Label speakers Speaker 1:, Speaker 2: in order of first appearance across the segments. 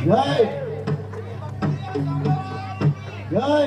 Speaker 1: జై జై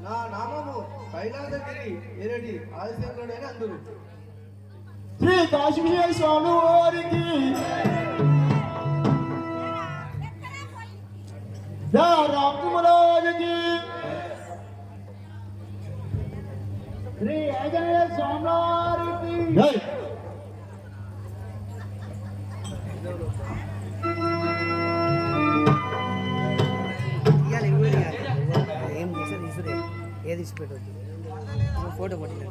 Speaker 2: నా నామము కైలాసగిరి ఎరడి ఆదిశంకరుడని అందురు.
Speaker 1: శ్రీ కాశీవిజయ స్వామి వారికి రామరాజుకి శ్రీ ఆంజనేయ స్వామి వారికి జై.
Speaker 3: ఏది ఇచ్చిపెట్టద్దు ఫోటో కొట్టిన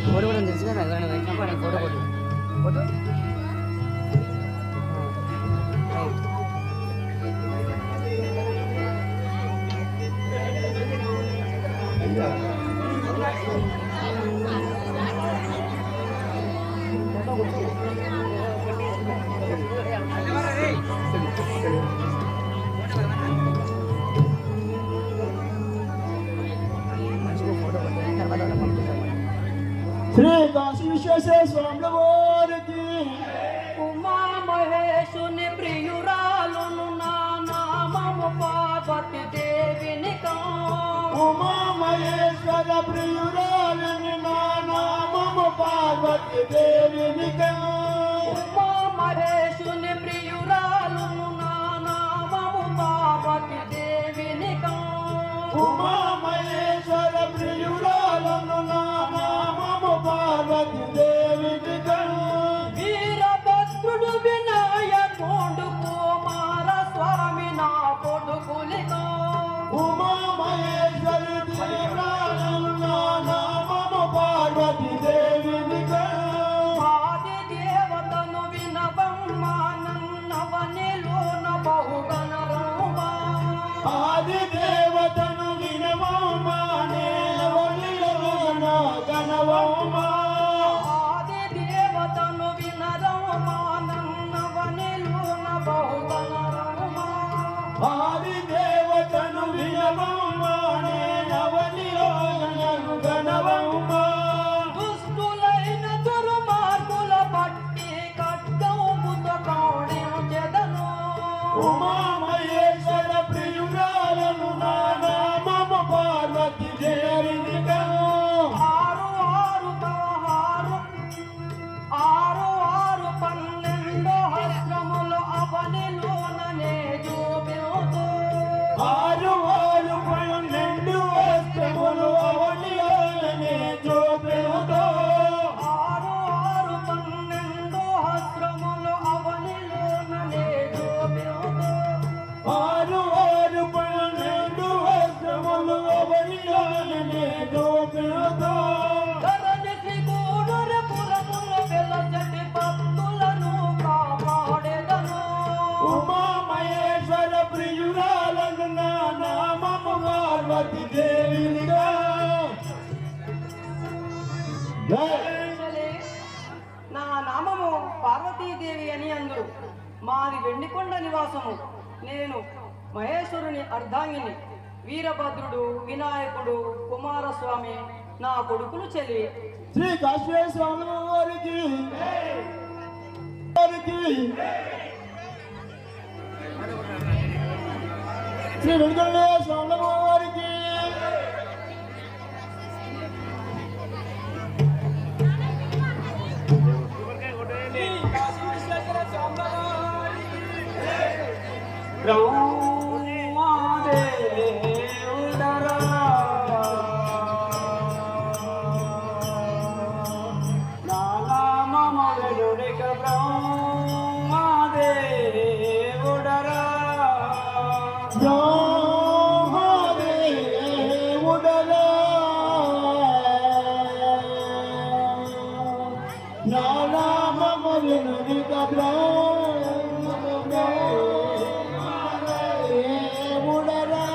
Speaker 3: ఫోటో కూడా తెలుసు కదా పెట్టినప్పుడు ఫోటో కొట్టు ఫోటో
Speaker 1: శ్రీ కాశీ విశ్వేశ్వర స్వామి వారికి
Speaker 4: ఉమా మహేశుని ప్రియురాలును నా నామము పార్వతి దేవిని
Speaker 1: ఉమా మహేశ్వర ప్రియురాలుని నా నామము పార్వతి పార్వతీ దేవినిగా
Speaker 4: ఉమా మహేశుని ప్రియురాలును నా నామము పార్వతీ దేవినిగా
Speaker 1: ఉమా మహేశ్వర ప్రియురాలను నా నామము పార్వతీ దేవినిగా
Speaker 4: వీరభద్రుడు వినాయకుడు కుమార స్వామి నా కొడుకులిగా
Speaker 1: ఉమా మహేశ్వర ప్రియురాలను నా నామము పార్వతీ దేవినిగా
Speaker 4: ఆది దేవతను వినవమ్మా నన్నవనిలోన బహుగణరూపా
Speaker 1: ఆది దేవతను వినవమ్మా నేలవనిలోన గణవమ్మా
Speaker 4: ఆది దేవతను వినరమ్మా నన్నవనిలోన బహుగణరూపా
Speaker 1: ఆది దేవతను వినవమ్మా నేలవనిలోన గణవమ్మా
Speaker 4: దుష్టులైన దుర్మార్గుల పట్టి ఖడ్గముతో కౌడించెదను
Speaker 1: ఉమా మహేశ్వర ప్రియురాలను నా నామము పార్వతీ దేవినిగా
Speaker 4: ఆరు ఆరు పదహారు ఆరు ఆరు 12 హస్రములు అవనిలోననే చూపెవుతూ
Speaker 1: ఆరు ఆరు 12 వస్త్రములు అవనిలోనే చూపెనుతో
Speaker 4: ఆరు ఆరు 12 హస్రములు అవనిలోననే చూపెవుతూ
Speaker 1: ఆరు ఆరు 12 వస్త్రములు అవనిలోనే చూపెనుతో
Speaker 4: ధరణికి గూడుర పురముల వెలచటి భక్తులను కాపాడెదను
Speaker 1: ఉమా మహేశ్వర ప్రియురాలను నా నామము పార్వతీ దేవినిగా జై
Speaker 4: చలే, నా నామము పార్వతీదేవి అని అందరు మాది వెండికొండ నివాసము నేను మహేశ్వరుని అర్ధాంగిని వీరభద్రుడు వినాయకుడు కుమారస్వామి నా కొడుకులు చెల్లి
Speaker 1: శ్రీ కాశ్మీర స్వామి వారికి వారికి శ్రీ వెంకట స్వామి వారికి
Speaker 4: బ్రహ్మదేవుడరా నా నామము వెలుడిక బ్రహ్మదేవుడరా
Speaker 1: బ్రహ్మదేవుడరా నా నామము వినుదిక బ్రహ్మదేవుడరా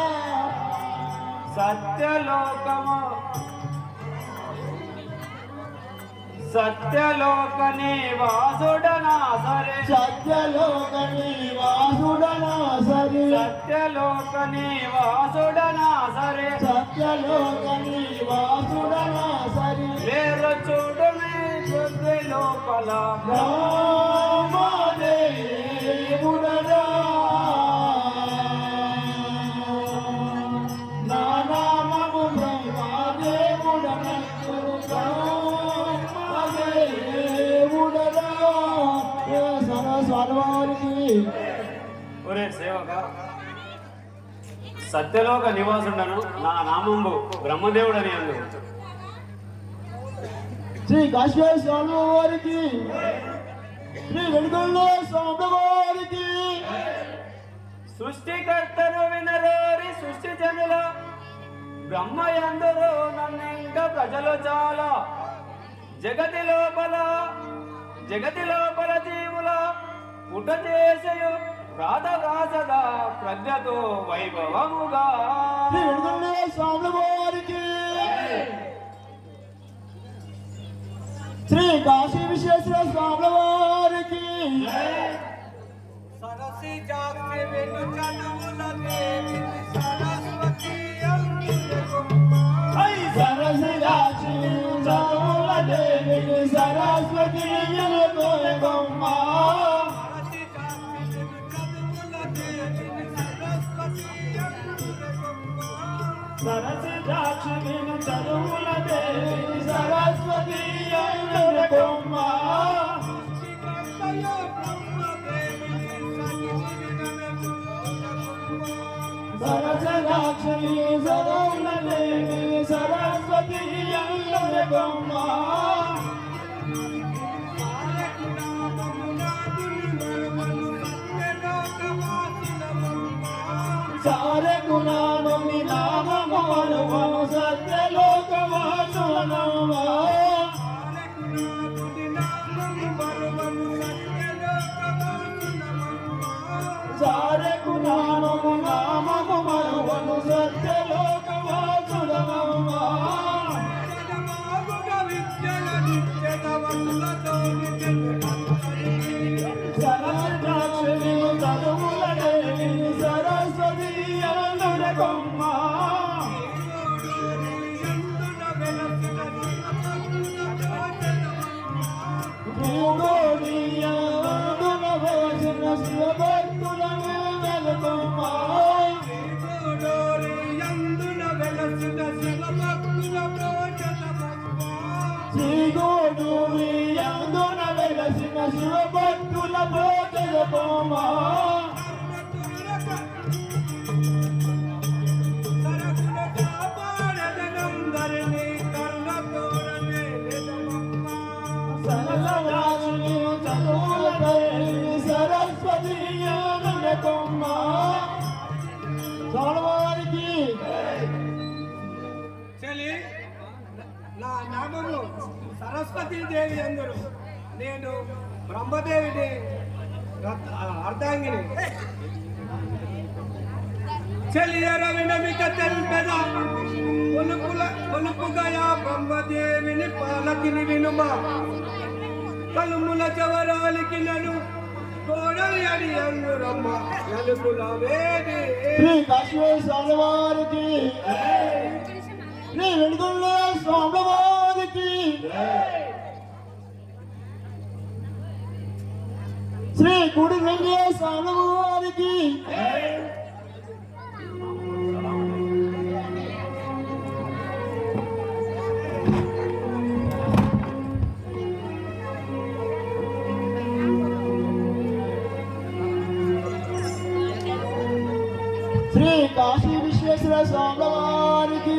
Speaker 4: సత్యలోకము సత్యలోక నివాసుడనా సరే
Speaker 1: సత్యలోక నివాసుడనా సరి
Speaker 4: సత్యలోక నివాసుడనా సరే
Speaker 1: సత్యలోక నివాసుడనా సరి
Speaker 4: లేరు చూడమే శుద్ధి లోపల
Speaker 1: బ్రహ్మదేవుడరా నా నామము బ్రహ్మదేవుడనందురు బ్రహ్మదేవుడరా సరస్వతి వారికి
Speaker 5: ఒరే సేవక సత్యలోక నివాసుడను నా నామంబు బ్రహ్మదేవుడని అందు
Speaker 1: శ్రీ కాశ్మీర స్వామి వారికి శ్రీ వెంకట స్వామి వారికి
Speaker 5: సృష్టికర్తను వినరోరి సృష్టి జనుల బ్రహ్మయందరూ నన్నింక ప్రజలు చాలా జగతి లోపల జీవుల పుట చేసయు రాధరాసగా ప్రజ్ఞతో వైభవముగా
Speaker 1: శ్రీ వెంకట స్వామి వారికి శ్రీ కాశీ విశ్వేశ్వర స్వామి వారికి
Speaker 2: సరసి జాగ్రి వెను చదువుల దేవి సరస్వతి అందుకొమ్మ
Speaker 1: సరసిరాక్షి చదువుల దేవి సరస్వతి గొమ్మ
Speaker 2: సరసి జాగ్రి వెను చదువుల దేవి సరస్వతి అందుకొమ్మ
Speaker 1: సరసిరాక్షి చదువుల దేవి సరస్వతి గొమ్మ సరసరాక్షి సరౌనదేవి సరస్వతి ఎల్లరకొమ్మ సారే గుణామమి నామమరువను సత్యలోకవాసునమ్మ సారే గుణామము నామము మరువను సత్యలోకవాసునమ్మ సరస్వతి చదువులదేవి సరస్వతి ఎల్లరకొమ్మ శివభక్తులను వెలుకొమ్మ శ్రీగోడూరి అందున వెలసిన శివభక్తుల భోజనకోమ సరసరాశి చదువులదేవి సరస్వతి ఎల్లరకొమ్మ స్వామివారికి
Speaker 2: చెలి నా నామము సరస్వతీదేవి అందరు నేను బ్రహ్మదేవిని అర్ధాంగిని చెలియర వినమిక తెల్పెద కొలుపుగా బ్రహ్మదేవిని పాలకిని వినుమ కలుముల చవరాలికి నను కోడలి అడి అందురమ్మ నలుపుల వేడి
Speaker 1: శ్రీ కాశీ స్వామివారికి శ్రీ వెనుకొండ స్వామివారికి శ్రీ గుడి వెంకయ్య స్వామివారికి శ్రీ కాశీ విశ్వేశ్వర స్వామివారికి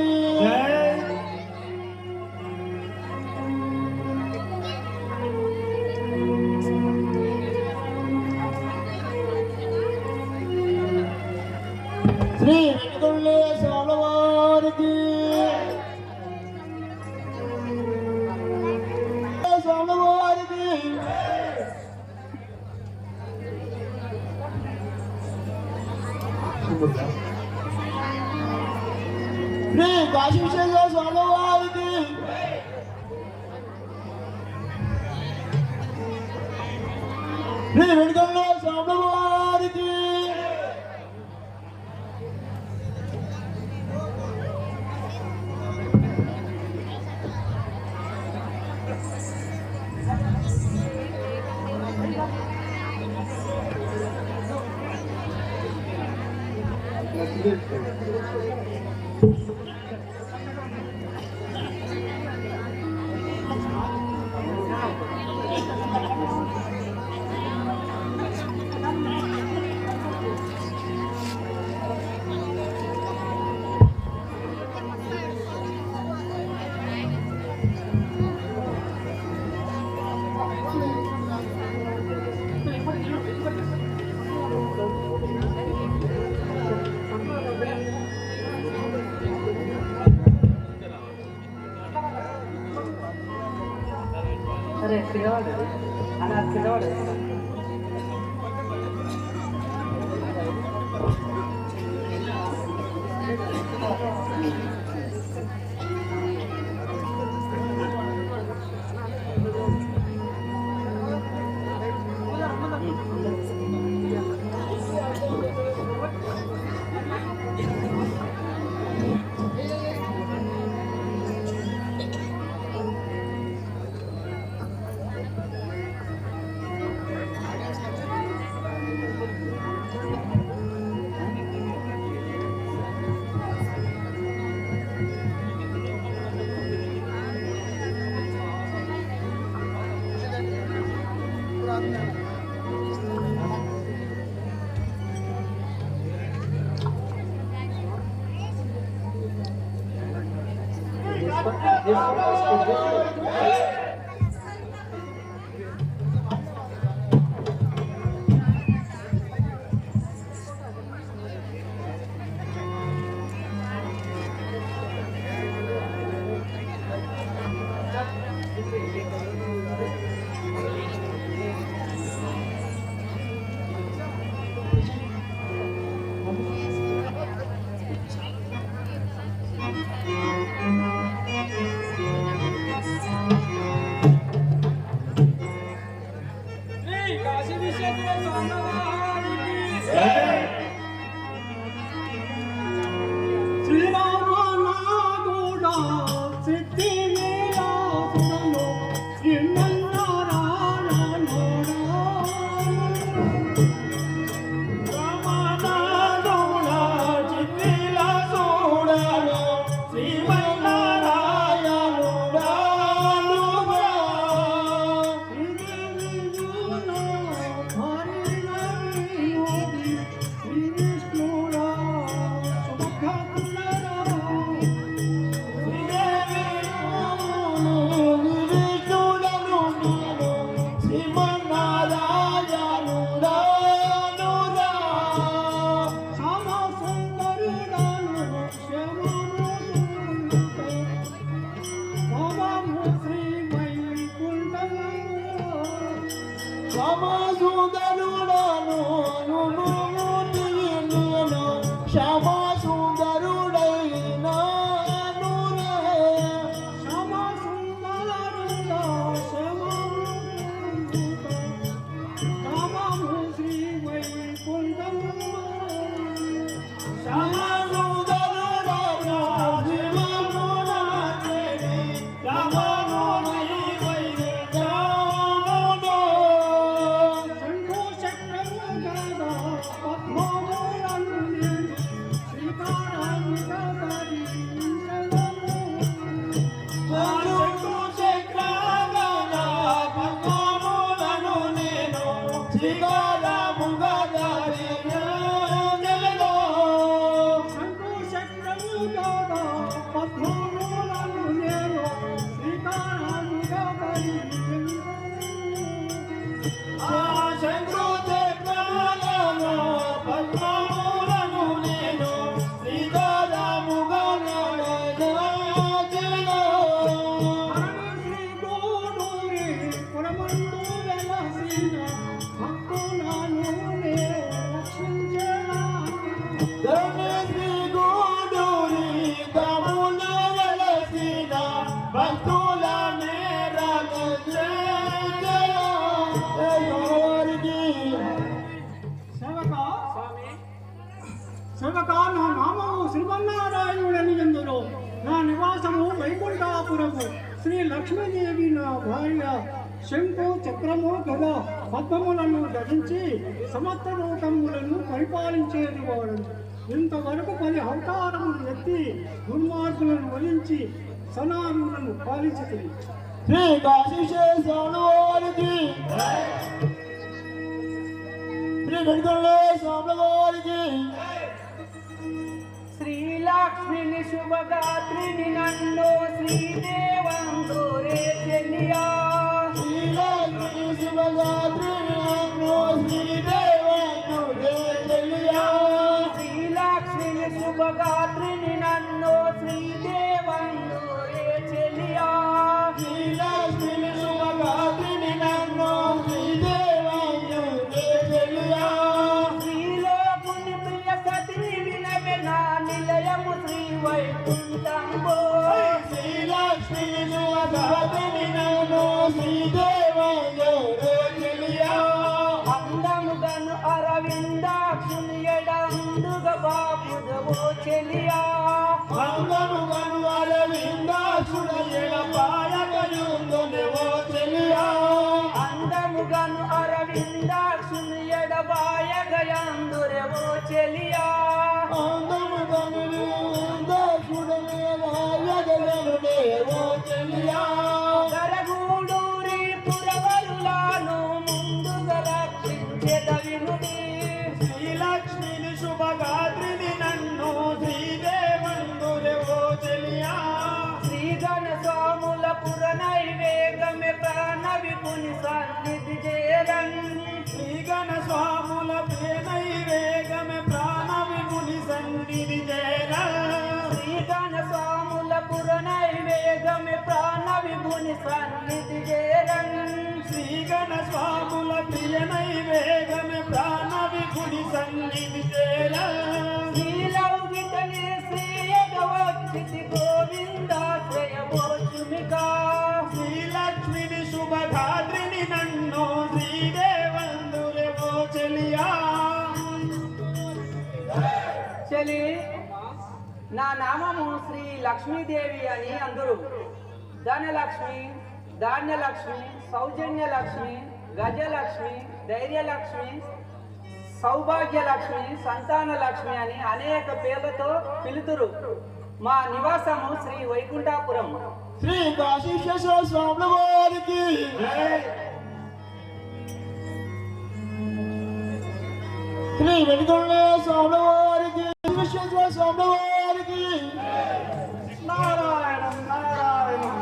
Speaker 1: శ్రీ వెనుకొండ స్వామివారికి స్వామివారికి శ్రీ కాశీ విశ్వేశ్వర స్వామివారికి శ్రీ వెనుకొండ స్వామివారికి
Speaker 3: అరే పిల్లవాడు అలా పిల్లవాడు
Speaker 4: శ్రీ కాశీ విశ్వేశ్వర స్వామి వారికి
Speaker 3: శ్రీరామనాథుడా సిద్ధి విలాసుడను శ్రీమన్నారాయణుడా
Speaker 1: రామనాథుడా చిత్తిలాసుడను శ్రీమన్నారాయణుడా
Speaker 3: సేవక నా నామము శ్రీమన్నారాయణుడని ఎందును నా నివాసము వైకుంఠాపురము శ్రీ లక్ష్మీదేవి నా భార్య శంకు చక్రము గద పద్మములను ధరించి సమస్త లోకములను పరిపాలించేది వాడు ఇంతవరకు 10 అవతారములు ఎత్తి దుర్మార్గులను వధించి సనాములను పాలించుతుంది.
Speaker 1: శ్రీ కాశీశ్వర వారికి శ్రీ వెంకటరమణ స్వామి వారికి
Speaker 4: శ్రీలక్ష్మిని శుభగాత్రిని నన్ను శ్రీదేవందోరే చెల్లియా
Speaker 1: శ్రీలక్ష్మి శుభగాత్రి నన్ను శ్రీదేవందుడే చెల్లియా
Speaker 4: శ్రీలక్ష్మిని శుభగాత్రిని నన్ను శ్రీదేవందోరే చెల్లియా
Speaker 1: శ్రీలక్ష్మి శుభగాత్రిని నన్ను శ్రీదేవందుడే చెల్లియా
Speaker 4: శ్రీలోకుని ప్రియ సతిని వినవే నా నిలయము శ్రీ వైకుంఠంబో
Speaker 1: శ్రీలక్ష్మి శుభగాత్రిని నన్ను శ్రీదేవందుడే చెల్లియా
Speaker 4: అందముగను అరవిందాక్షుని ఎడందుగ బాపుదవో చెలియా
Speaker 1: మంగముగను అరవిందాక్షుడ ఎడపాయకయుందునెవో చెలియా
Speaker 4: అందముగను అరవిందాక్షుని ఎడబాయగయందురెవో చెలియా
Speaker 1: అందముగను అరవిందాక్షుడ ఎడపాయకయుందునెవో చెలియా
Speaker 4: గరగూడూరి పురవరులాను ముందుగా రక్షించెదవినుడి
Speaker 1: శ్రీలక్ష్మిని శుభగాత్రిని నన్ను శ్రీదేవందురెవో చెలియా
Speaker 4: శ్రీగణ సన్నిధి చేరన్
Speaker 1: శ్రీగణ స్వాముల ప్రియ నైవేగమే ప్రాణ వికుడి సన్నిధి చేర
Speaker 4: శ్రీలౌకితనే శ్రీయగవచ్చితి గోవిందాశ్రయమోచుమికా
Speaker 1: శ్రీలక్ష్మిని శుభధాత్రిని నన్ను శ్రీదేవందురేవో చెలియా
Speaker 4: చెలి నా నామము శ్రీ లక్ష్మీదేవి అని అందరూ ధనలక్ష్మి ధాన్యలక్ష్మి సౌజన్యలక్ష్మి గజలక్ష్మి ధైర్యలక్ష్మి సౌభాగ్యలక్ష్మి సంతానలక్ష్మి అని అనేక పేర్లతో పిలుతురు. మా నివాసము శ్రీ వైకుంఠాపురం.
Speaker 1: శ్రీ కాశీశ్వర స్వాముల వారికి శ్రీ వెంకటరమణ స్వాముల వారికి విశ్వేశ్వర స్వాముల వారికి
Speaker 3: నారాయణం నారాయణం.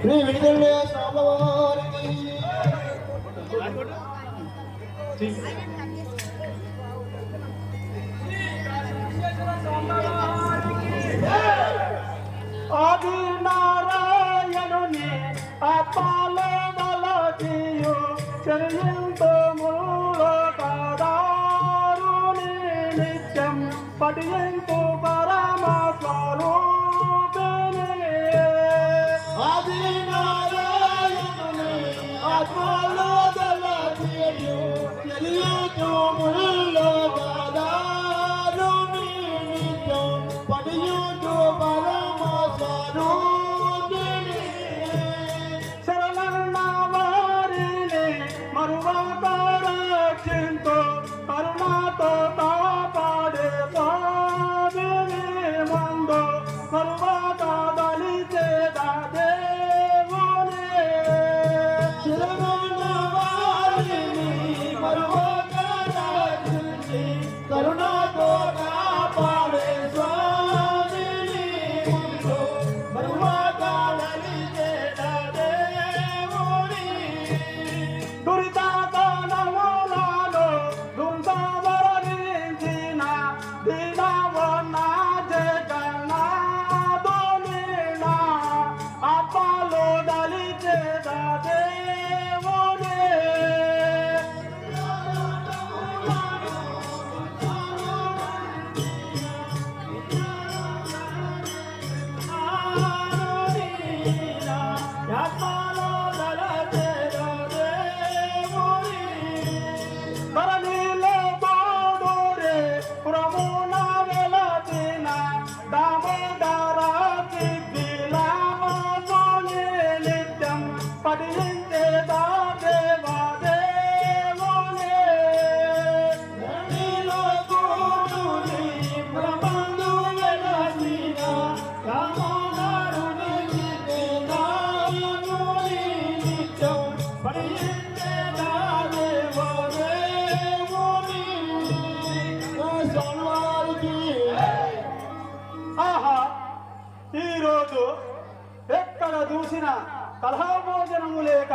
Speaker 1: శ్రీ వెంకటరమణ స్వాముల వారికి
Speaker 3: ఆది నారాయణుని ఆత్మలో మలకియు చెల్లింతో మూలో కాదారుని నిత్యం పఠింతు పరమ స్వరూపిణి
Speaker 1: ఆది నారాయణుని ఆత్మలో దళాదియు తెలియదు ముల్లో కాదారుని నిత్యం పడియుడు పరమ స్వరూపిణి
Speaker 3: శరణన్న వారిని మరువక రక్షింతు కరుణతో కాపాడే స్వామిని మందు మరువక దళిచేద దేవుని
Speaker 1: శరణుల వారిని మరువక రక్షించి కరుణతో కాపాడే స్వామిని ముందు మరువక దళిచేద దేవుని
Speaker 3: దురితాతనములలో దుందవరించిన దినవన్న జగన్నాథునిన అప్పలో దళిచేద దేవుని ధరణిలో బాడురే ప్రమున వెలసిన దామోదర సిద్ధిలామోని నిత్యం పఠించే దేవా దేవుని
Speaker 1: ధరణిలో గూడుని బ్రహ్మందు వెలసిన దామోదరుని సిద్ధిలామోని నిత్యం పడియించే దేవా దేవుని స్వామివారికి
Speaker 3: ఆహా ఈరోజు ఎక్కడ చూసిన కలహభోజనము లేక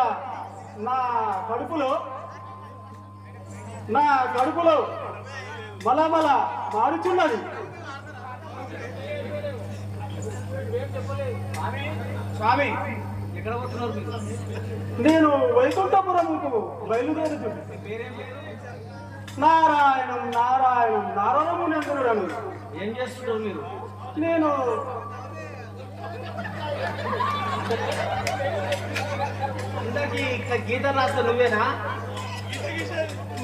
Speaker 3: నా కడుపులో నా కడుపులో మలమల మారుచున్నది.
Speaker 4: స్వామి ఎక్కడ పోతున్నారు మీరు?
Speaker 3: నేను వైకుంఠపురముకు బయలుదేరుచు. నారాయణం నారాయణం నారాయణమునందురను.
Speaker 4: ఏం చేస్తుంటారు మీరు?
Speaker 3: నేను
Speaker 4: ఇంతకీ ఇట్లా గీత రాస్తా నువ్వేనా?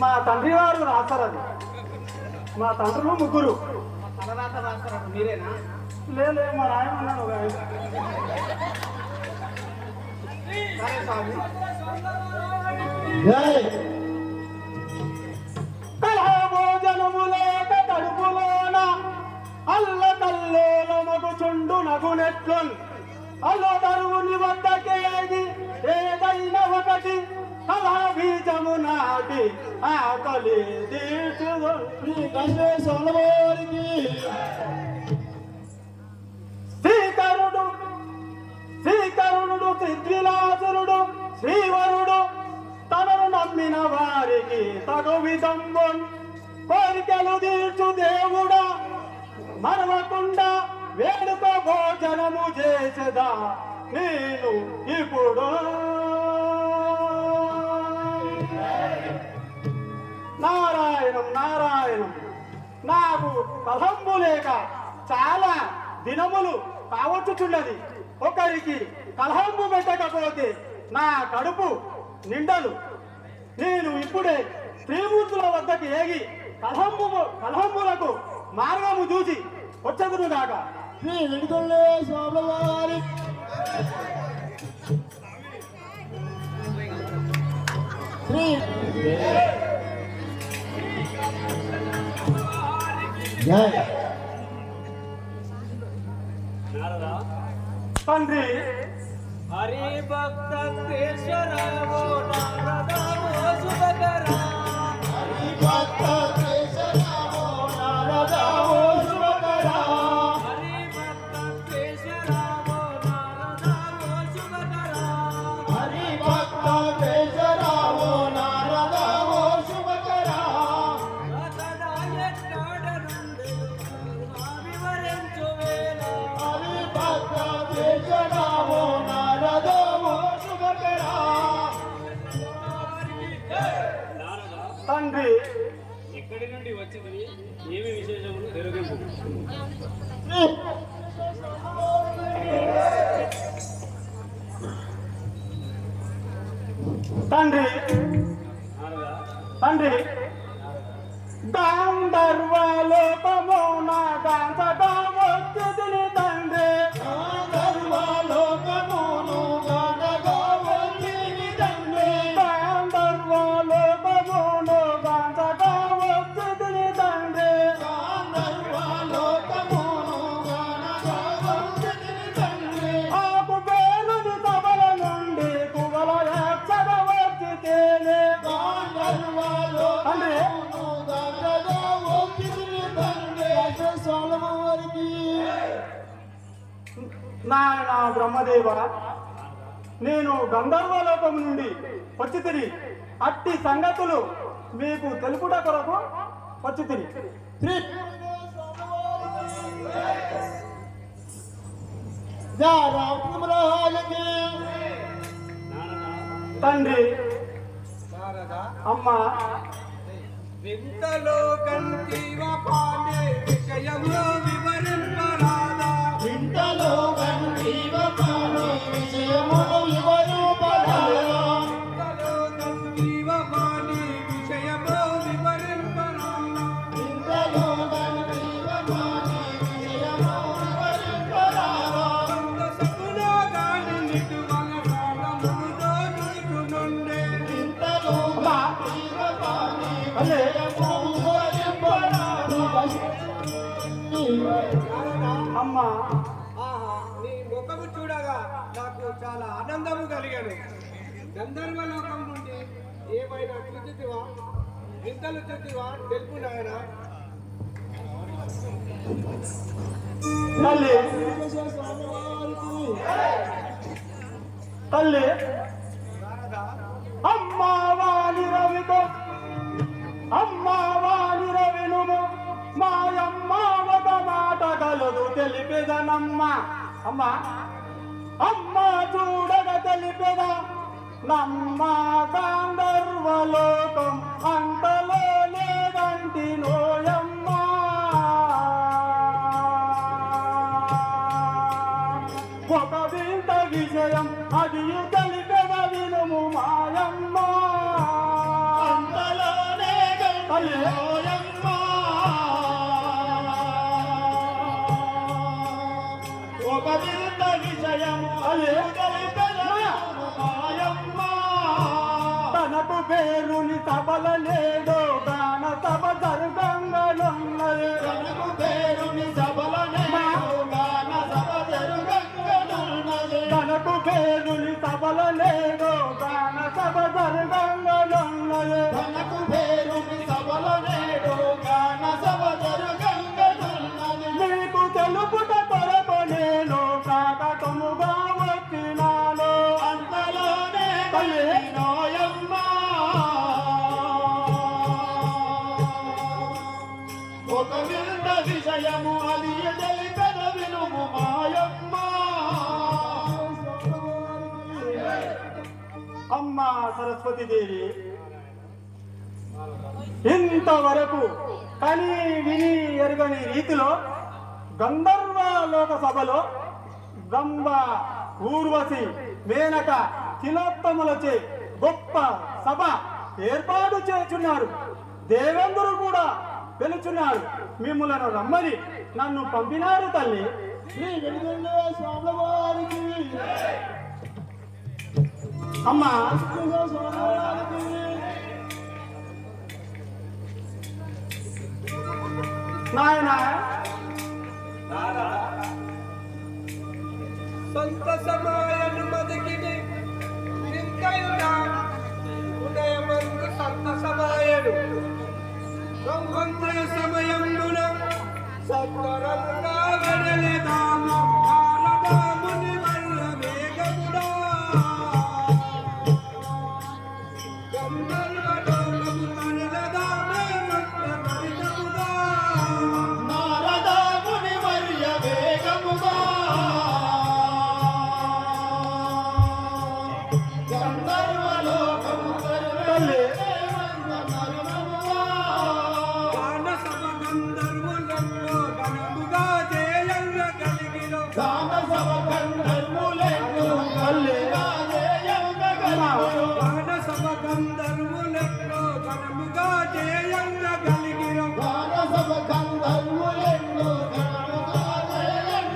Speaker 3: మా తండ్రి వారు రాస్తారది. మా తండ్రులు ముగ్గురు.
Speaker 4: తలరాత రాస్తారా మీరేనా?
Speaker 3: లేలే మా నాయన ఉన్నాడు ఒక ఆయన.
Speaker 4: సరే స్వామి.
Speaker 3: భోజనములేక కడుపులోన అల్ల కల్లోలమగు చుండు నగునెట్లు అల్ల తరువుని వద్దకేది ఏదైనా ఒకటి అలా బీజము నాటి ఆకలి తీర్చుదు వారికి శ్రీకరుణుడు త్రిద్విలాసురుడు శ్రీవరుడు తనను నమ్మిన వారికి తగు విధంబు కోరికలు తీర్చు దేవుడా మనవకుండా వేడుక భోజనము చేసేదా నేను ఇప్పుడు. నారాయణం నారాయణం. నాకు కలంబు లేక చాలా దినములు కావచ్చుచున్నది. ఒకరికి కలహంబు పెట్టకపోతే నా కడుపు నిండలు. నేను ఇప్పుడే శ్రీమూర్తుల వద్దకు ఏగి కలహంబులకు మార్గము చూసి వచ్చదును దాకా. శ్రీ వెంకటేశ్వర స్వామి వారి శ్రీ
Speaker 5: నారదా,
Speaker 3: తండ్రి
Speaker 4: హరి భక్త కేశరావో నారదావో శుభకరా.
Speaker 3: హరి భక్త కేశరావో నారదావో శుభకరా.
Speaker 4: హరి భక్త కేశరావో నారదావో శుభకరా.
Speaker 3: హరి భక్త కేశరావో నారదావో శుభకరా.
Speaker 4: రతడా ఎక్కడనుండి వివరించు వేళ.
Speaker 3: హరి భక్త కేశరావో నారదావో శుభకరా.
Speaker 5: నారదా,
Speaker 3: తండ్రి
Speaker 5: ఎక్కడి నుండి వచ్చింది? ఏమి విశేషములు తెలుగింపు?
Speaker 3: తండ్రి
Speaker 5: నారదా,
Speaker 3: తండ్రి గాంధర్వలోకమున గాంధగా వచ్చిదిని తండ్రి. గాంధర్వలోకమును గాంధగా వచ్చిదిని తండ్రి. గాంధర్వలోకమును గాంధగా వచ్చిదిని తండ్రి. గాంధర్వలోకమును గాంధగా వచ్చిదిని తండ్రి. ఆకు పేరుని సభల నుండి కువల యక్షద వచ్చితేనే. తండ్రి నాయన బ్రహ్మదేవ, నేను గంధర్వలోకం నుండి వచ్చి తిని అట్టి సంగతులు మీకు తెలుపుట కొరకు వచ్చి తిని. తండ్రి అమ్మా
Speaker 2: వింతలో కంటివ పాండే విషయము వివరింపరాదా.
Speaker 3: ఇంతలో గంధీవ పాని విషయములు వివరింపరాదా.
Speaker 2: వింతలో కంటివ పాండే విషయము వివరింపరాదా.
Speaker 3: ఇంతలో గంధీవ పాని విషయము వివరింపరాదా.
Speaker 2: అంత సకులో గాని నిటువల సాగములో నిటునుండే.
Speaker 3: ఇంతలో గంధీవ పాని విషయము వివరింపరాదా. అమ్మా
Speaker 2: ఆహా, నీ ముఖము చూడగా నాకు చాలా ఆనందము కలిగాను. గంధర్వలోకం నుండి ఏమైనా చూచితివా? వింతలు చూచివా? తెలుపు నాయనా.
Speaker 3: తల్లి తల్లి అమ్మా వాణి రవితో తెలిపెదనమ్మ అమ్మ అమ్మ చూడగ తెలిపెద నమ్మ గాంధర్వలోకం అంతలో లేదంటి నోయమ్మ ఒక వింత విషయం అది తెలిపెద వినుము మాయమ్మ
Speaker 1: అంతలోనే గంటలోయమ్మ ఒక వింత విషయము మాయమ్మ
Speaker 3: తనకు పేరుని సభల నేడో గాన సభ జరుగంగనున్నది
Speaker 1: తనకు పేరుని సభలనే గాన సభ జరుగంగనున్నది
Speaker 3: తనకు పేరుని సభల నేడో గాన సభ జరుగంగనున్నది
Speaker 1: తనకు పేరుని సభలనేడు గాన సభ జరుగంగనున్నది
Speaker 3: నీకు తెలుపుట కొరకు నేను కాకతముగా వచ్చినాను
Speaker 1: అంతలోనే నోయమ్మ ఒక వింత విషయము అది తెలిపెద వినుము మాయమ్మ
Speaker 3: అమ్మ సరస్వతి దేవి ఇంతవరకు కని విని ఎరుగని రీతిలో గంధర్వ లోక సభలో బ్రహ్మ ఊర్వశి మేనక తిలోత్తములచే గొప్ప సభ ఏర్పాటు చేస్తున్నారు. దేవేంద్రుడు కూడా పిలుచున్నారు. మిమ్ములను రమ్మని నన్ను పంపినారు తల్లి.
Speaker 1: శ్రీ వెలుగొండ స్వామివారికి
Speaker 3: అమ్మా
Speaker 1: స్వామివారికి
Speaker 3: నాయన
Speaker 2: సంతసమాయను మదికిని నింతయుడా ఉదయమందు సంతసమాయను సంవంతర సమయమున సత్వరముగా వెడలిదాము భారదాముని వల్ల వేగముడా గంధర్వలోకము తరలదామే మత్త మరిదముగా
Speaker 1: నారదాముని వర్య వేగముగా గంధర్వలోకము
Speaker 3: తల్లి
Speaker 2: గానసభ గంధర్వులలో ఘనముగా జయంగా కలిగిన
Speaker 1: గానసభ గంధర్వులెన్నో
Speaker 3: తల్లి
Speaker 2: గానసభ గంధర్వులలో ఘనముగా జయంగా కలిగిన
Speaker 1: గానసభ గంధర్వులెన్నో గణముగాగలిగిన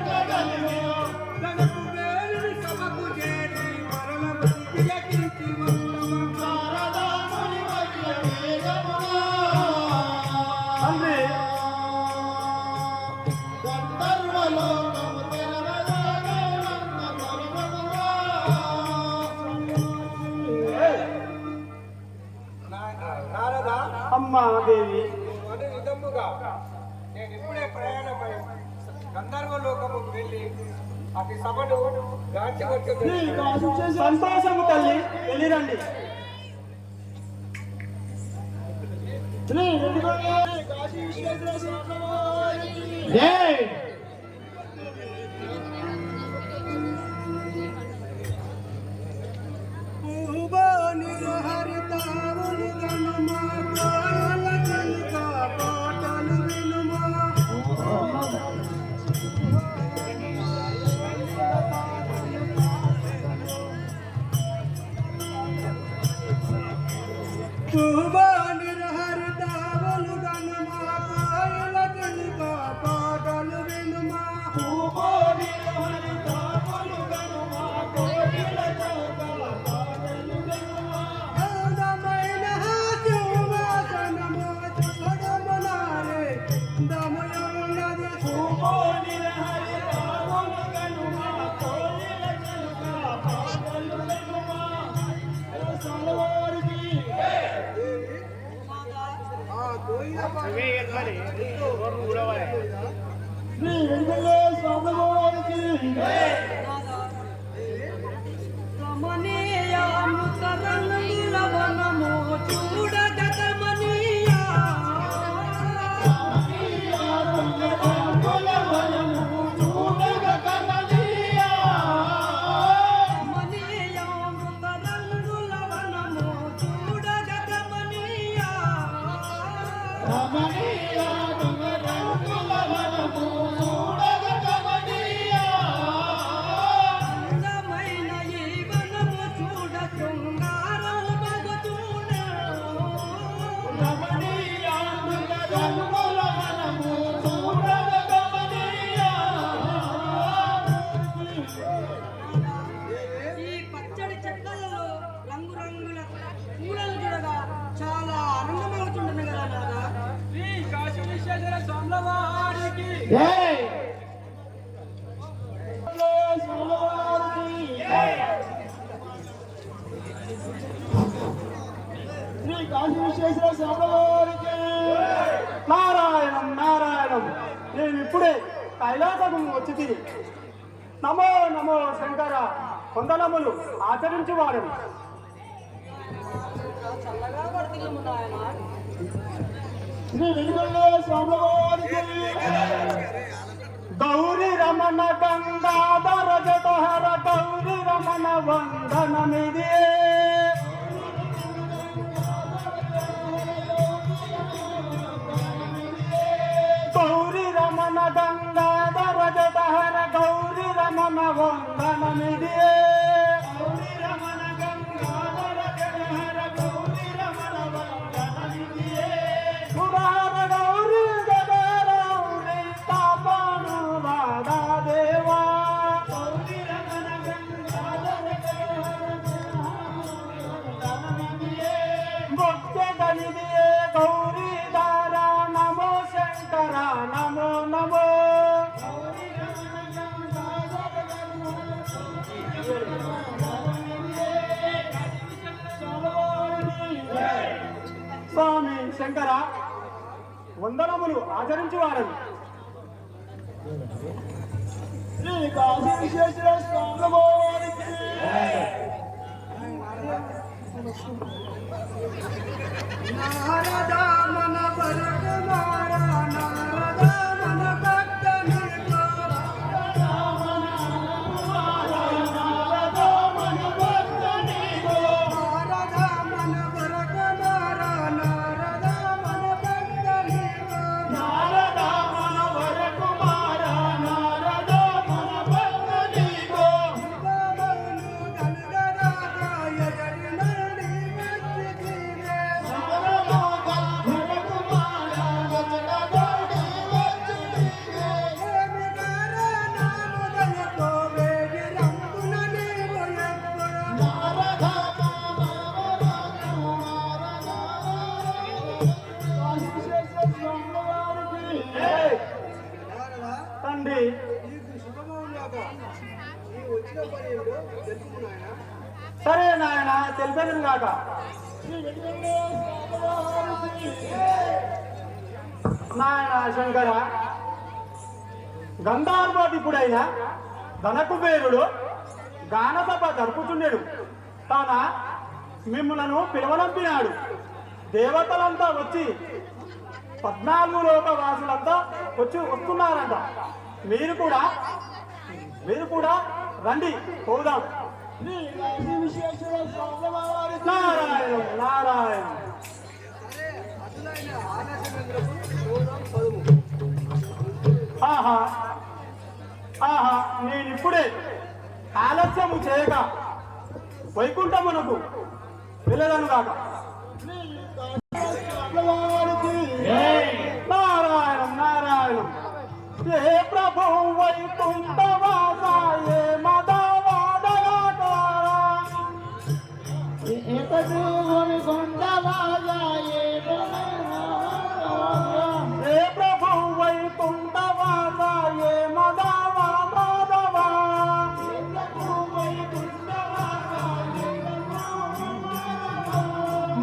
Speaker 2: తనకు వేరు సభకు చేరి మరల బతికించి వస్తవ
Speaker 1: నారదాముని వర్య వేగముగా
Speaker 3: తండ్రి
Speaker 1: గంధర్వలోకము తెరవగానే వన్న మరుమముగా
Speaker 2: నారదా
Speaker 3: అమ్మా దేవి
Speaker 2: అను విధముగా నేను ఇప్పుడే ప్రయాణమై గంధర్వలోకముకు వెళ్ళి అతి సభను గాంచి వచ్చి
Speaker 3: సంతోషము తల్లి వెళ్ళిరండి.
Speaker 1: శ్రీ వెలుగొండ కాశీ విశ్వేశ్వర స్వామివారికి శ్రీ వెలుగొండ స్వామివారికి చూడ జై స్వామివారికి శ్రీ కాశీ విశ్వేశ్వర స్వామివారికి
Speaker 3: నారాయణం నారాయణం. నేను ఇప్పుడే కైలాసము వచ్చి తిని నమో నమో శంకర వందనములు ఆచరించువాడు.
Speaker 4: చల్లగా పడుతున్నాము నాయన.
Speaker 1: శ్రీ వెంకటేశ్వర స్వామివారికి
Speaker 3: గౌరీ రమణ గంగాధర జటహర గౌరీ రమణ వందనమిది. గౌరీ రమణ గంగాధర జటహర గౌరీ రమణ వందనమిది. గౌరీ రమణ గంగాధర జటహర గౌరీ రమణ వందనమిది. పురాణ గౌరీ గౌరీ తాపను రాధా దేవా. గౌరీ రమణ గంగాధర భక్త గనిదియే గౌరీ దార నమో శంకర నమో నమో. స్వామి శంకర వందనములు ఆచరించువారని.
Speaker 1: శ్రీ కాశీ విశ్వేశ్వర స్వామివారికి
Speaker 2: నారదా మన వరకుమార నారదా మన భక్త నీకు నారదా మన వరకుమార నారదా మన భక్త నీకు
Speaker 3: నారదా మన వరకుమార నారదా మన భక్త నీకు.
Speaker 2: గమను గంగరాగాయ జడి నడి వ్యక్తి జీవే ఏమి కారణముదలతో వేడి రంగున నీవు ఎప్పుడు
Speaker 1: కాశీ విశ్వేశ్వర స్వామివారికి
Speaker 3: తండ్రి
Speaker 2: నీకు శుభమవుగాక. నీవు వచ్చిన పని ఏమిటో తెలుసుకున్నాయన.
Speaker 3: సరే నాయన తెలిపేదను గాక.
Speaker 1: శ్రీ వెంకటేశ్వర స్వామివారికి
Speaker 3: నాయన శంకర గంధార్వాదిపుడైన ధనకుబేరుడు గానసభ జరుపుచుండెడు. తాన మిమ్ములను పిలవనంపినాడు. దేవతలంతా వచ్చి 14 లోక వాసులంతా వస్తున్నారంట. మీరు కూడా రండి పోదాం.
Speaker 1: శ్రీ కాశీ విశ్వేశ్వర స్వామివారికి
Speaker 3: నారాయణ నారాయణ.
Speaker 2: అటులైన ఆనసమేంద్రకు పోదాం పదుము.
Speaker 3: ఆహా ఆహా నేనిప్పుడే ఆలస్యము చేయక వైకుంఠమునకు వెళ్ళదను కాక.
Speaker 1: శ్రీ కాశీ స్వామివారికి
Speaker 3: నారాయణం నారాయణం. ఏ ప్రభు వైకుంఠవాస ఏ మదవాదగాటారా.
Speaker 1: ఏకదేవుని కొండవాజాయే
Speaker 3: ఏ ప్రభు వైకుంఠవాస ఏ మదవాదవా.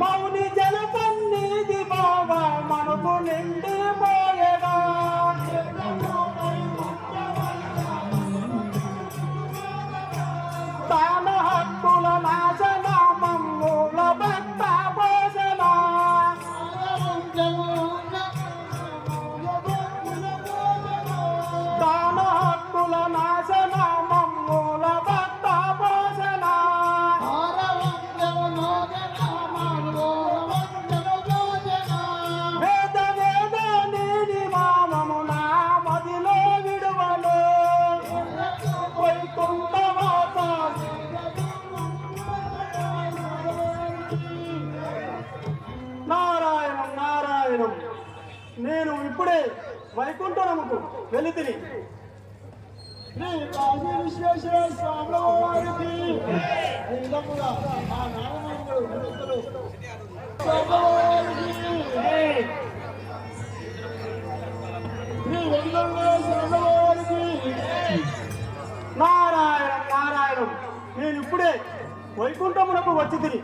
Speaker 3: మౌని జల సన్నిధి బావ మనకు నిండి పోయేగా. తాన హక్కుల నాశన మమ్ముల భక్త భోజన. తాన హక్కుల నాశన మమ్ముల భక్త భోజన. వేద వేద నీని మామము నా మదిలో విడువను. వైకుంఠవాస నారాయణం నారాయణం. నేను ఇప్పుడే వైకుంఠముకు వెళితిని.
Speaker 1: శ్రీ కాశీ విశ్వేశ్వర స్వామివారికి నిజముగా ఆ నామములు భక్తులు స్వామివారికి శ్రీ వెంకటేశ్వర
Speaker 3: వైకుంఠమునకు వచ్చి తిని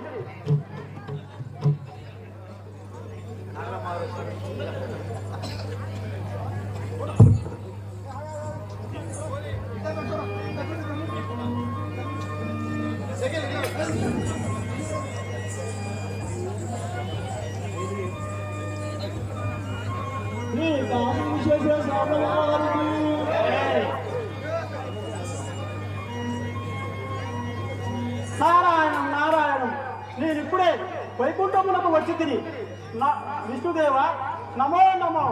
Speaker 1: శ్రీ కాశీ విశ్వేశ్వర స్వామి వారికి
Speaker 3: నారాయణం నారాయణం నేను ఇప్పుడే వైకుంఠమునకు వచ్చి తిని నా విష్ణుదేవ నమో నమో.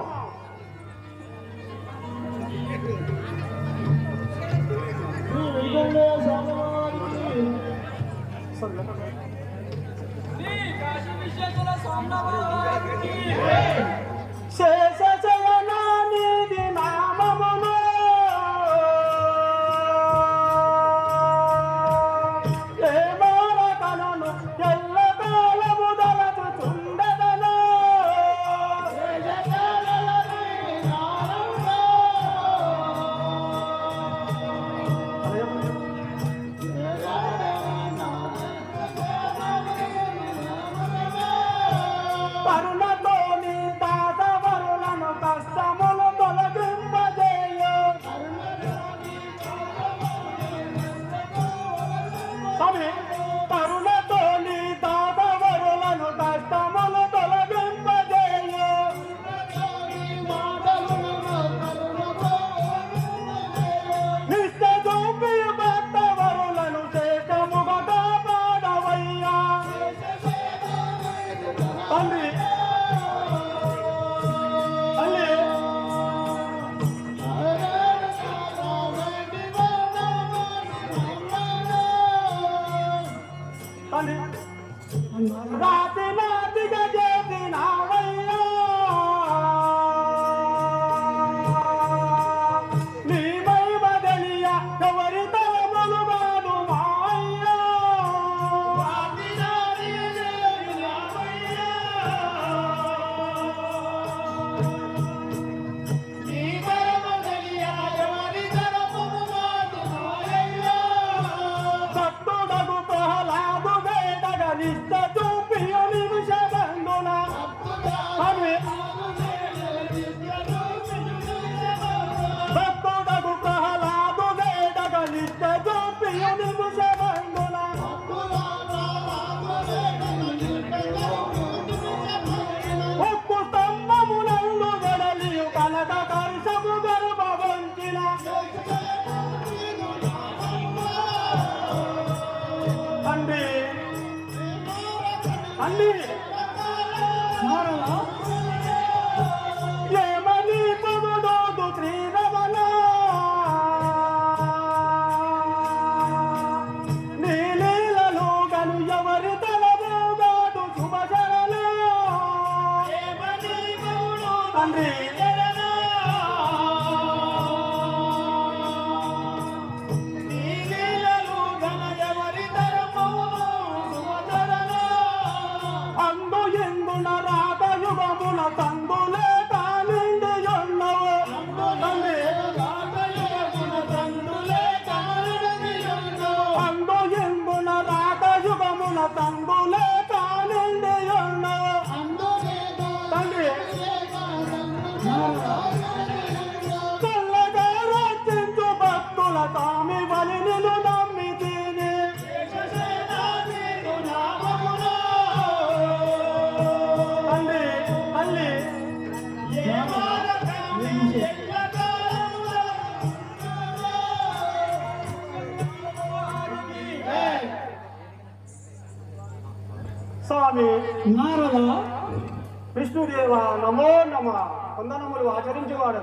Speaker 1: శ్రీ వెంకటేశ్వర స్వామి వారికి
Speaker 3: శేషశయనానిధి నామమును ఏమోర కనును ఎల్లకాలము దలచుచుండెదను. కరుణతోని దాసవరులను కష్టములు తొలగింపజేయు. స్వామి, కరుణతోని దాసవరులను కష్టములు తొలగింపజేయు. నిష్ట చూపి భక్తవరులను శేషముగా కాపాడవయ్యా. తండ్రి తల్లి తండ్రి రాతి నాతిగా చేసినావయ్యా. నీ మహిమ తెలియ ఎవరి తలములు కాదు మాయ్యా. భక్తుడగు ప్రహ్లాదు వేటగా నిష్ట చూపియు నిమిషమందున. స్వామి, భక్తుడగు ప్రహ్లాదు వేటగా నిష్ట చూపియు నిమిషమందున. ఉక్కు స్తంభమునందు వెడలియు కనక కర్షము గర్భవంచిన. తండ్రి అన్ని ఏమని పొగడోదు శ్రీరమణ. నీ లీలలు గను ఎవరి తలబోగాడు శుభశరణు. తండ్రి అందు ఎందున రాతయుగమున తందులే కానిండి ఉన్నవు. తండ్రి అందు ఎందున రాతయుగమున తందులే కానిండి ఉన్నవు. తండ్రి చల్లగా రచించు భక్తుల తామి బలి నిలు నమ్మి తిని. తండ్రి తల్లి స్వామి
Speaker 1: నారద
Speaker 3: విష్ణుదేవ నమో నమ. వందనములు ఆచరించేవాడు.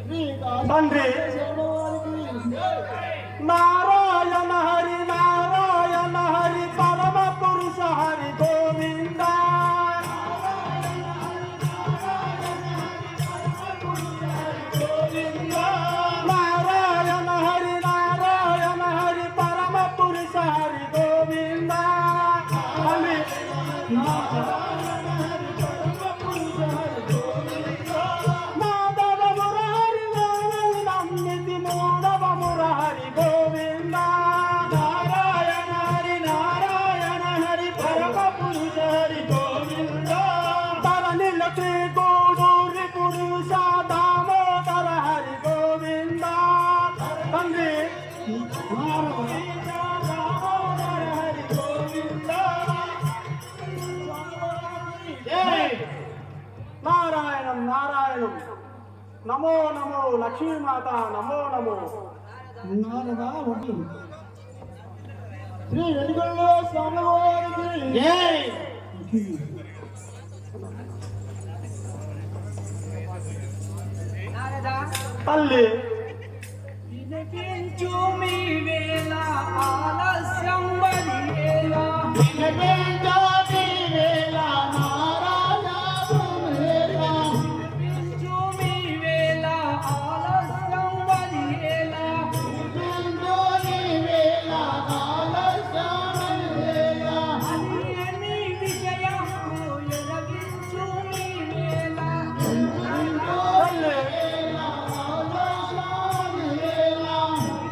Speaker 1: శ్రీ కాశీ
Speaker 3: తండ్రి
Speaker 1: స్వామి వారికి
Speaker 3: నారాయణ హరి నారాయణ హరి పరమ పురుష హరి గోవింద. నారాయణ హరి నారాయణ హరి పరమ పురుష హరి గోవింద. తండ్రి మాధవ మురహరి నమ్మితి మూడవ మురహరి గోవింద. నారాయణం నారాయణం. నమో నమో లక్ష్మీమాత నమో నమో.
Speaker 1: నారదా వడ్లు శ్రీ వెనుకొండ స్వామివారికి
Speaker 3: జై.
Speaker 4: నారదా
Speaker 3: తల్లి
Speaker 4: వినిపించు మీ వేళ ఆలస్యం వదిలేలా. వినిపించు మీ వేళ ఆలస్యం వదిలేలా. అన్ని విషయము ఎరగించు మీ వేళ.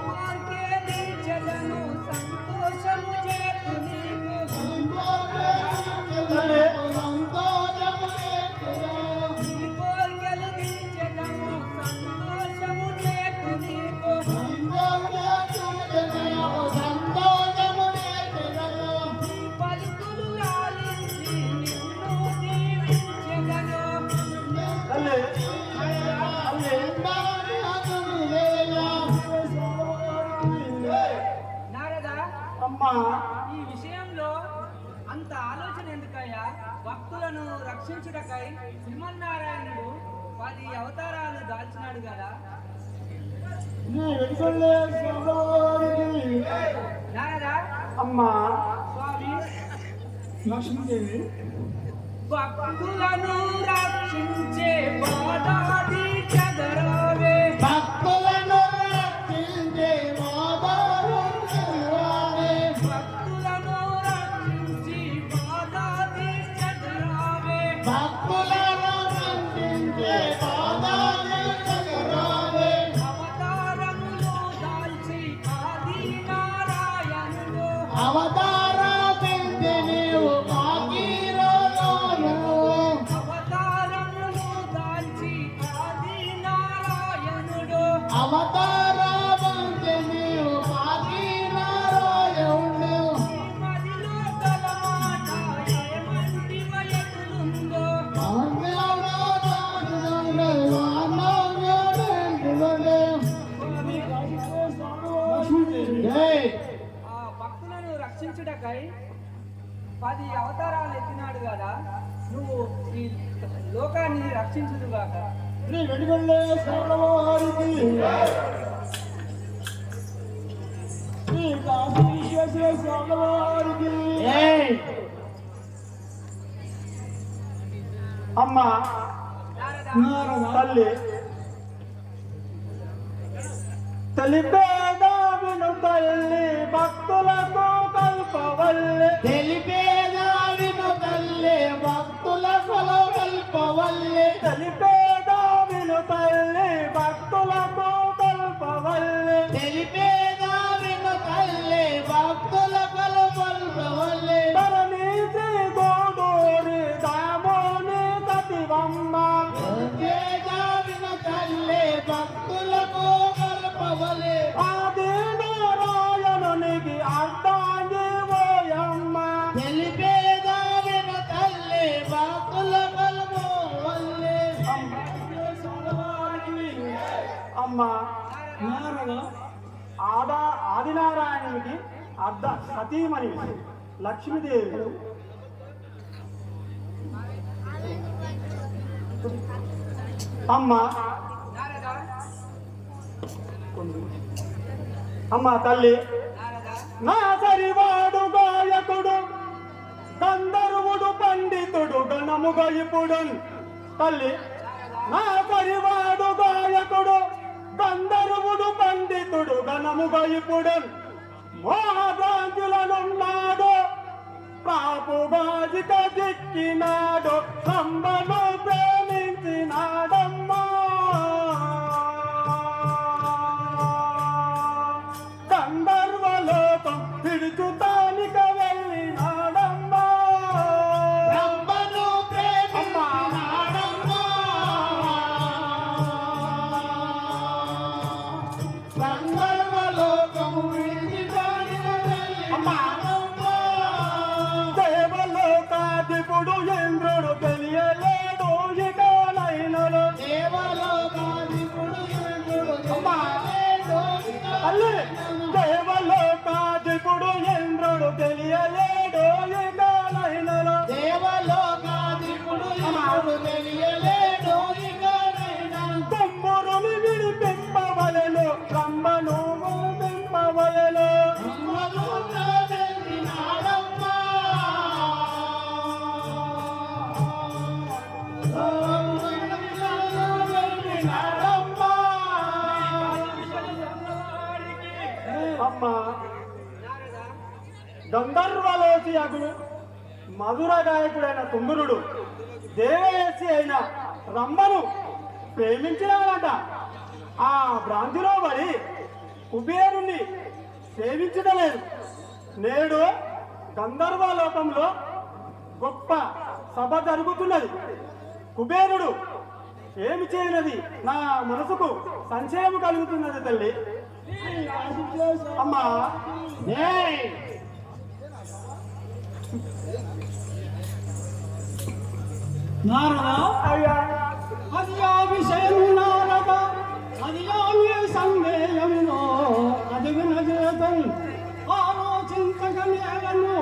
Speaker 4: మార్గేలి జగను సంతోషము చేతు నీకు. మార్గేలి జగను సంతోషము చేతు నీకు. నీ పలుకులు లాలించి నిన్ను దీవించెదను.
Speaker 3: తల్లి
Speaker 4: నారదా
Speaker 3: అమ్మా
Speaker 4: ఈ విషయంలో అంత ఆలోచన ఎందుకయ్యా? భక్తులను రక్షించుటకై శ్రీమన్నారాయణుడు 10 అవతారాలు దాల్చినాడు కదా.
Speaker 1: శ్రీ వెనుకొండ స్వామివారికి
Speaker 4: నారదా
Speaker 3: అమ్మా
Speaker 4: స్వామి
Speaker 1: లక్ష్మీదేవి
Speaker 4: భక్తులను రక్షించే బాధాది చదరావే. భక్తులను రక్షించి బాధాది చదరావే. అవతారములు దాల్చి ఆది నారాయణుడు. అవతారములు దాల్చి ఆది నారాయణుడు. మదిలో గల మాట ఏమంటి వయసులుందో. ఆ భక్తులను రక్షించుటకై 10 అవతారాలు ఎత్తినాడు కదా. నువ్వు ఈ లోకాన్ని రక్షించుదుగాక.
Speaker 1: శ్రీ వెనుకొండ స్వామివారికి శ్రీ కాశీ విశ్వేశ్వర స్వామివారికి
Speaker 3: అమ్మా
Speaker 4: నారదా
Speaker 3: తల్లి తెలిపేదా విను తల్లి భక్తులకు కల్పవల్లి. తెలిపేదా విను తల్లి భక్తులకు కల్పవల్లి. ధరణీసి గోడూరి దామోని సతివమ్మ. ఆది నారాయణునికి అర్ధాంగి ఓయమ్మ. అమ్మ
Speaker 1: నారదా
Speaker 3: ఆదినారాయణునికి అర్ధ సతీమణి లక్ష్మీదేవి. అమ్మ
Speaker 4: నారదా
Speaker 3: అమ్మ తల్లి
Speaker 4: నారదా
Speaker 3: నా సరివాడు గాయకుడు గంధర్వుడు పండితుడు గణముగా ఇప్పుడు. తల్లి నా సరివాడు గాయకుడు గంధర్వుడు పండితుడు గణముగా ఇప్పుడు. మోహభ్రాంతులనున్నాడు కాపుగాజిక దిక్కినాడు సంబను ప్రేమించినాడమ్మా. గంధర్వలోకం విడుచుతానిక వెళ్ళినాడమ్మా. దేవలోకాధిపుడు ఇంద్రుడు తెలియలేడు ఇక గంధర్వలోచియగు మధుర గాయకుడైన తుంగురుడు దేవయసి అయిన రంభను ప్రేమించినాడట. ఆ భ్రాంతిలో పడి కుబేరుణ్ణి సేవించడలేదు. నేడు గంధర్వలోకంలో గొప్ప సభ జరుగుతున్నది. కుబేరుడు ఏమి చేయనది నా మనసుకు సంశయం కలుగుతున్నది తల్లి. అమ్మా
Speaker 1: నారద
Speaker 3: అయ్యా
Speaker 1: అది ఆ విషయం నారద, అది ఆ మీ సందేహంలో అది వినజేతం ఆలోచించగలను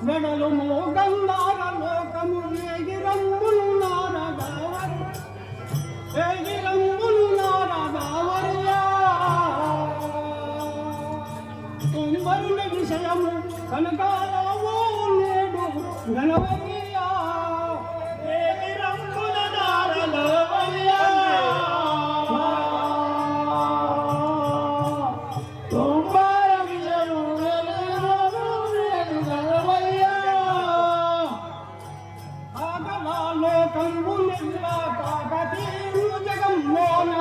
Speaker 1: వెడలు మోగందార లోకము వేగిరంబులు నారదావరి వేగిరంబులు నారదావర్యా తుంబరుని విషయము కనకాలవో నేడు గణవర్యా వేగిరంబుల నారదావర్యా తుంబర విషయము నేడు గణవర్యా ఆగలాలో కంబులిల్ల కాకతీరు జగంలోన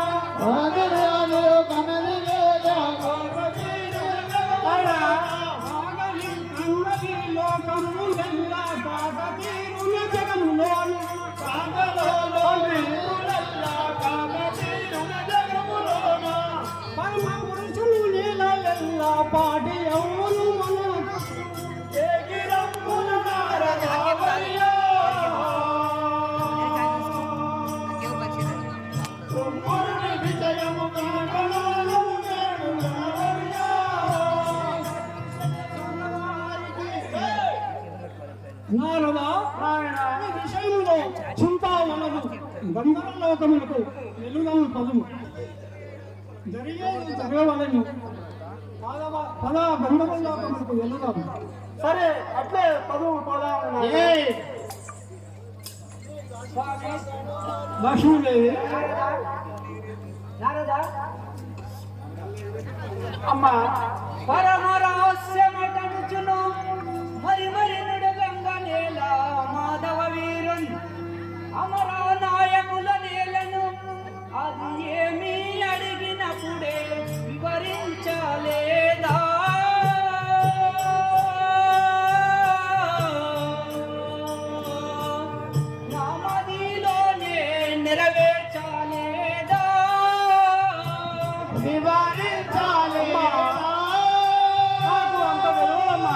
Speaker 1: ఆగలాలో కమలిలేల కాకతీరు జగంలోన ఆగలి కంగలిలో కంబులిల్ల కాకతీరు జగంలోన ఆగలాలో కంబులిల్ల కాకతీరు జగంలోన పరమ పురుషులు నీలెల్ల పాటి యౌవను మన ఏగిరంబుల నారదావర్యా నారదా ఈ విషయంలో చింతావనదు గంధర్వలోకములకు వెలుగను పదము జరిగేది జరగవలను పద గంధర్వలోకములకు వెలుగము.
Speaker 3: సరే అట్లే పదువు పోదాం.
Speaker 1: లక్ష్మీదేవి
Speaker 4: నారదా
Speaker 3: అమ్మా
Speaker 4: పరమ రహస్యమటనుచును మరి మరి నుడగంగ నేల మాధవ వీరున్ అమర నాయకుల నేలను అది ఏమీ అడిగినప్పుడే వివరించలేదా నామదిలోనే నెరవేర్చలేదా
Speaker 3: నాకు అంత వెలువమ్మా.